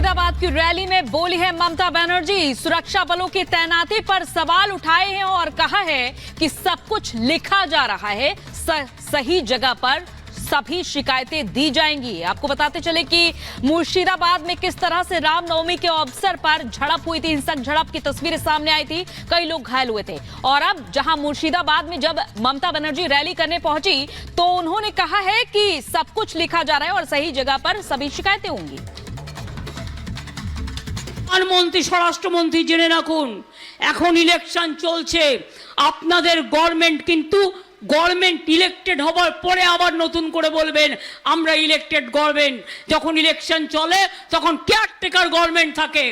मुर्शिदाबाद की रैली में बोली है ममता बनर्जी, सुरक्षा बलों की तैनाती पर सवाल उठाए हैं और कहा है कि सब कुछ लिखा जा रहा है, सही जगह पर सभी शिकायतें दी जाएंगी। आपको बताते चले कि मुर्शिदाबाद में किस तरह से रामनवमी के अवसर पर झड़प हुई थी, हिंसक झड़प की तस्वीरें सामने आई थी, कई लोग घायल हुए थे। और अब जहां मुर्शिदाबाद में जब ममता बनर्जी रैली करने पहुंची तो उन्होंने कहा है कि सब कुछ लिखा जा रहा है और सही जगह पर सभी शिकायतें होंगी। प्रधानमंत्री स्वराष्ट्रमंत्री জেনে রাখুন, এখন ইলেকশন চলছে, আপনাদের গভর্নমেন্ট কিন্তু গভর্নমেন্ট ইলেক্টেড হবার পরে আবার নতুন করে বলবেন আমরা ইলেক্টেড গভর্নমেন্ট। যখন ইলেকশন চলে তখন কেয়ারটেকার গভর্নমেন্ট থাকে।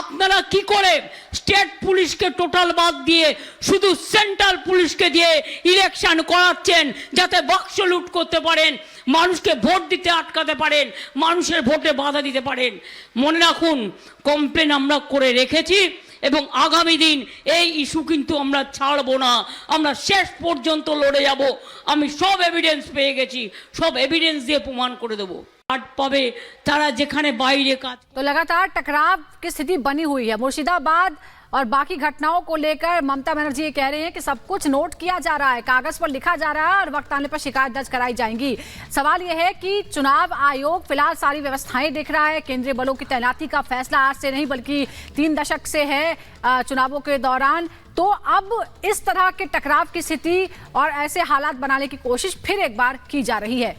আপনারা কি করে স্টেট পুলিশকে টোটাল বাদ দিয়ে শুধু সেন্ট্রাল পুলিশকে দিয়ে ইলেকশন করাচ্ছেন যাতে বাক্স লুট করতে পারেন, মানুষকে ভোট দিতে আটকাতে পারেন, মানুষের ভোটে বাধা দিতে পারেন। মনে রাখুন, কমপ্লেন আমরা করে রেখেছি এবং আগামী দিন এই ইস্যু কিন্তু আমরা ছাড়বো না, আমরা শেষ পর্যন্ত লড়ে যাব। আমি সব এভিডেন্স পেয়ে গেছি, সব এভিডেন্স দিয়ে প্রমাণ করে দেবো। পাবে তারা যেখানে বাইরে কাজ। तो लगातार टकराव की स्थिति बनी हुई है मुर्शिदाबाद और बाकी घटनाओं को लेकर ममता बनर्जी ये कह रहे हैं कि सब कुछ नोट किया जा रहा है, कागज पर लिखा जा रहा है और वक्त आने पर शिकायत दर्ज कराई जाएंगी। सवाल यह है कि चुनाव आयोग फिलहाल सारी व्यवस्थाएं देख रहा है, केंद्रीय बलों की तैनाती का फैसला आज से नहीं बल्कि 3 दशक से है चुनावों के दौरान। तो अब इस तरह के टकराव की स्थिति और ऐसे हालात बनाने की कोशिश फिर एक बार की जा रही है।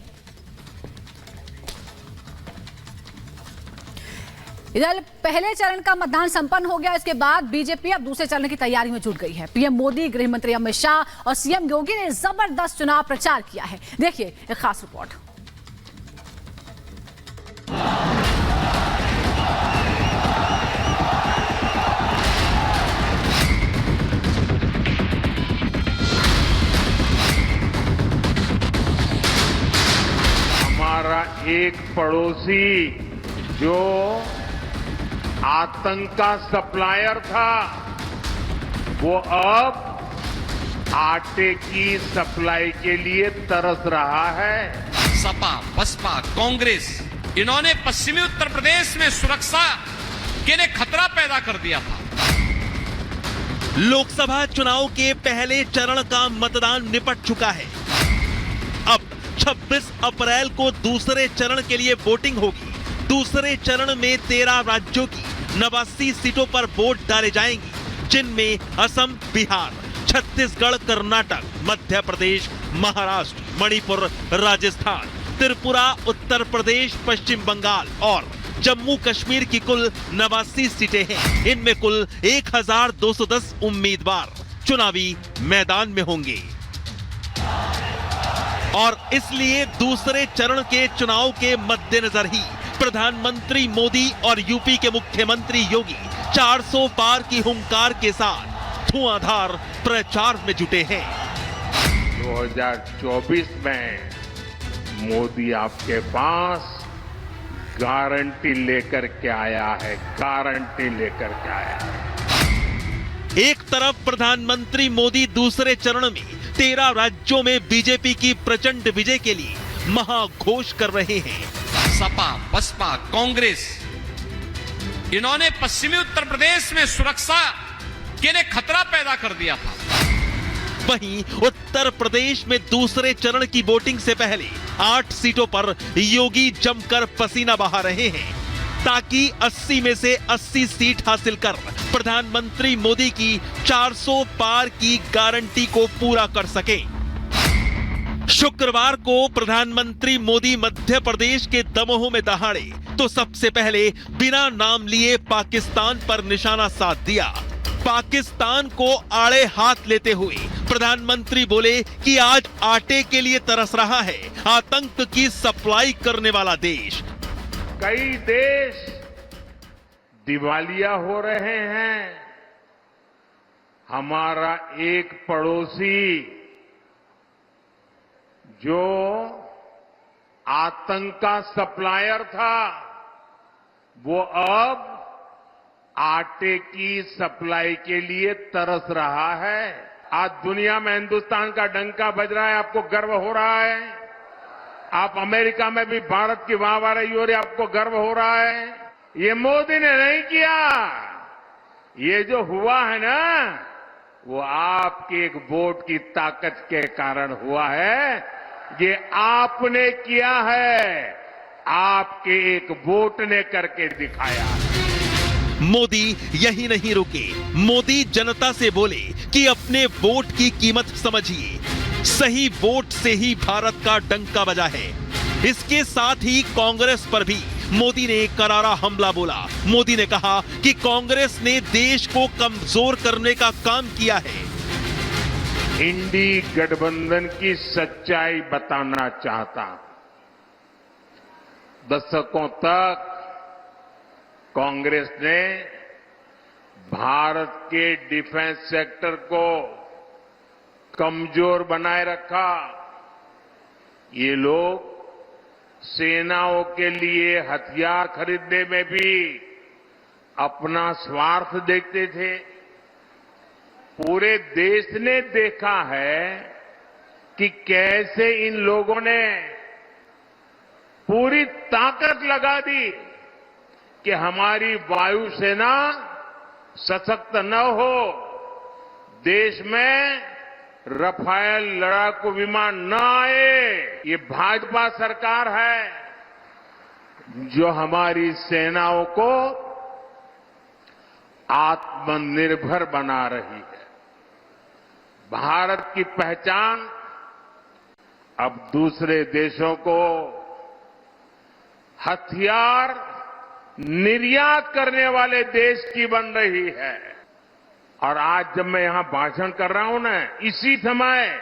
इधर पहले चरण का मतदान संपन्न हो गया, इसके बाद बीजेपी अब दूसरे चरण की तैयारी में जुट गई है। पीएम मोदी, गृह मंत्री अमित शाह और सीएम योगी ने जबरदस्त चुनाव प्रचार किया है। देखिए एक खास रिपोर्ट। हमारा एक पड़ोसी जो आतंक का सप्लायर था, वो अब आटे की सप्लाई के लिए तरस रहा है। सपा, बसपा, कांग्रेस, इन्होंने पश्चिमी उत्तर प्रदेश में सुरक्षा के लिए खतरा पैदा कर दिया था। लोकसभा चुनाव के पहले चरण का मतदान निपट चुका है। अब 26 अप्रैल को दूसरे चरण के लिए वोटिंग होगी। दूसरे चरण में 13 राज्यों की 89 सीटों पर वोट डाले जाएंगी, जिनमें असम, बिहार, छत्तीसगढ़, कर्नाटक, मध्य प्रदेश, महाराष्ट्र, मणिपुर, राजस्थान, त्रिपुरा, उत्तर प्रदेश, पश्चिम बंगाल और जम्मू कश्मीर की कुल 89 सीटें हैं। इनमें कुल 1210 उम्मीदवार चुनावी मैदान में होंगे और इसलिए दूसरे चरण के चुनाव के मद्देनजर ही प्रधानमंत्री मोदी और यूपी के मुख्यमंत्री योगी 400 पार की हुंकार के साथ धुआंधार प्रचार में जुटे हैं। 2024 में मोदी आपके पास गारंटी लेकर के आया है, गारंटी लेकर के आया है। एक तरफ प्रधानमंत्री मोदी दूसरे चरण में 13 राज्यों में बीजेपी की प्रचंड विजय के लिए महाघोष कर रहे हैं। सपा, बसपा, कांग्रेस, इन्होंने पश्चिमी उत्तर प्रदेश में सुरक्षा के लिए खतरा पैदा कर दिया था। वहीं उत्तर प्रदेश में दूसरे चरण की वोटिंग से पहले 8 सीटों पर योगी जमकर पसीना बहा रहे हैं ताकि 80 में से 80 सीट हासिल कर प्रधानमंत्री मोदी की 400 पार की गारंटी को पूरा कर सकें। शुक्रवार को प्रधानमंत्री मोदी मध्य प्रदेश के दमोह में दहाड़े तो सबसे पहले बिना नाम लिए पाकिस्तान पर निशाना साध दिया। पाकिस्तान को आड़े हाथ लेते हुए प्रधानमंत्री बोले कि आज आटे के लिए तरस रहा है आतंक की सप्लाई करने वाला देश। कई देश दिवालिया हो रहे हैं, हमारा एक पड़ोसी जो आतंक का सप्लायर था, वो अब आटे की सप्लाई के लिए तरस रहा है। आज दुनिया में हिंदुस्तान का डंका बज रहा है, आपको गर्व हो रहा है। आप अमेरिका में भी भारत की वाहवाही हो रही है, आपको गर्व हो रहा है। ये मोदी ने नहीं किया। ये जो हुआ है ना, वो आपकी एक वोट की ताकत के कारण हुआ है। ये आपने किया है, आपके एक वोट ने करके दिखाया। मोदी यही नहीं रुके। मोदी जनता से बोले कि अपने वोट की कीमत समझिए। सही वोट से ही भारत का डंका बजा है। इसके साथ ही कांग्रेस पर भी मोदी ने करारा हमला बोला। मोदी ने कहा कि कांग्रेस ने देश को कमजोर करने का काम किया है। इंडी गठबंधन की सच्चाई बताना चाहता हूं। दशकों तक कांग्रेस ने भारत के डिफेंस सेक्टर को कमजोर बनाए रखा। ये लोग सेनाओं के लिए हथियार खरीदने में भी अपना स्वार्थ देखते थे। पूरे देश ने देखा है कि कैसे इन लोगों ने पूरी ताकत लगा दी कि हमारी वायुसेना सशक्त न हो, देश में रफाल लड़ाकू विमान न आए। ये भाजपा सरकार है जो हमारी सेनाओं को आत्मनिर्भर बना रही है। भारत की पहचान अब दूसरे देशों को हथियार निर्यात करने वाले देश की बन रही है। और आज जब मैं यहां भाषण कर रहा हूं ना, इसी समय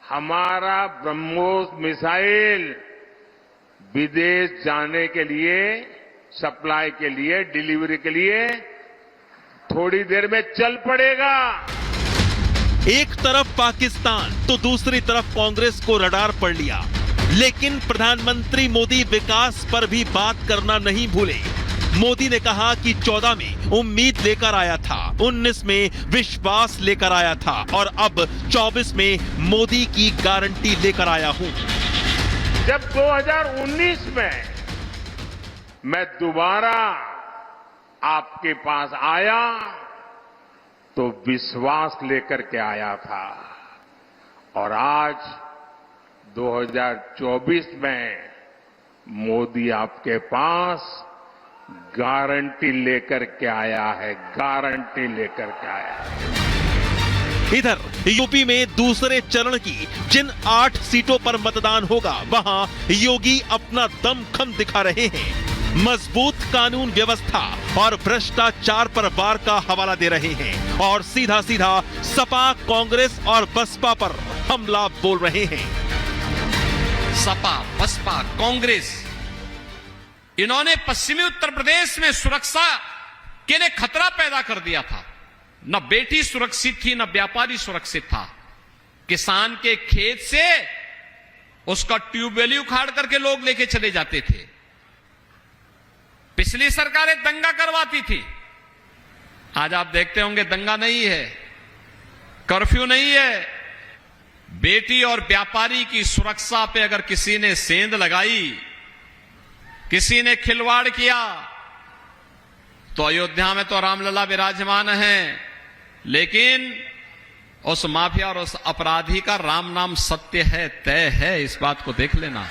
हमारा ब्रह्मोस मिसाइल विदेश जाने के लिए, सप्लाई के लिए, डिलीवरी के लिए थोड़ी देर में चल पड़ेगा। एक तरफ पाकिस्तान तो दूसरी तरफ कांग्रेस को रडार पड़ लिया। लेकिन प्रधानमंत्री मोदी विकास पर भी बात करना नहीं भूले। मोदी ने कहा कि 14 में उम्मीद लेकर आया था, 19 में विश्वास लेकर आया था और अब 24 में मोदी की गारंटी लेकर आया हूं। जब 2019 में मैं दोबारा आपके पास आया तो विश्वास लेकर के आया था, और आज 2024 में मोदी आपके पास गारंटी लेकर के आया है, गारंटी लेकर के आया है। इधर यूपी में दूसरे चरण की जिन 8 सीटों पर मतदान होगा, वहां योगी अपना दमखम दिखा रहे हैं। मजबूत कानून व्यवस्था और भ्रष्टाचार पर वार का हवाला दे रहे हैं और सीधा सीधा सपा, कांग्रेस और बसपा पर हमला बोल रहे हैं। सपा, बसपा, कांग्रेस, इन्होंने पश्चिमी उत्तर प्रदेश में सुरक्षा के लिए खतरा पैदा कर दिया था। न बेटी सुरक्षित थी, न व्यापारी सुरक्षित था। किसान के खेत से उसका ट्यूबवेल उखाड़ करके लोग लेके चले जाते थे। पिछली सरकारें दंगा करवाती थी। आज आप देखते होंगे दंगा नहीं है, कर्फ्यू नहीं है। बेटी और व्यापारी की सुरक्षा पे अगर किसी ने सेंध लगाई, किसी ने खिलवाड़ किया, तो अयोध्या में तो रामलला विराजमान है, लेकिन उस माफिया और उस अपराधी का राम नाम सत्य है, तय है। इस बात को देख लेना।